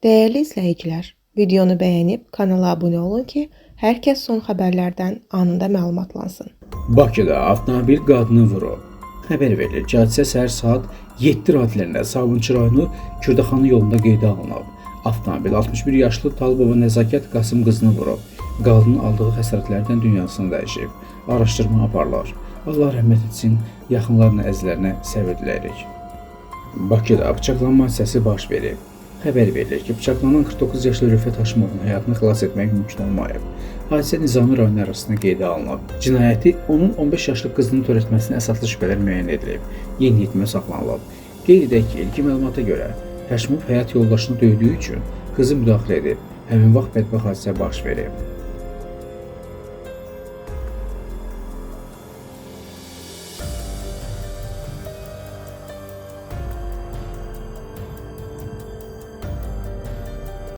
Değerli izləyicilər, videonu bəyənib kanala abunə olun ki, hər kəs son xəbərlərdən anında məlumatlansın. Bakıda avtomobil qadını vurub. Xəbər verilir ki, hadisə səhər saat 7 radələrində Sabunçu rayonu Kürdaxanı yolunda qeydə alınıb. Avtomobil 61 yaşlı Talıbova Nəzakət Qasım qızını vurub. Qadının aldığı xəsarətlərdən dünyasını dəyişib. Araşdırma aparılır. Allah rəhmət etsin, yaxınlarına, əzizlərinə səbir diləyirik. Bakıda bıçaqlanma hadisəsi baş verib. Xəbər verilir ki, bıçaqlanan 49 yaşlı Rüfət Haşimovun həyatını xilas etmək mümkün olmayıb. Hadisə Nizami rayonu arasında qeydə alınıb. Cinayəti onun 15 yaşlı qızının törətməsinə əsaslı şübhələr müəyyən edilib. Yeniyetmə saxlanılıb. Qeyd edək ki, ilkin məlumata görə Haşimov həyat yoldaşını döydüyü üçün qızı müdaxilə edib. Həmin vaxt bədbəxt hadisə baş verib.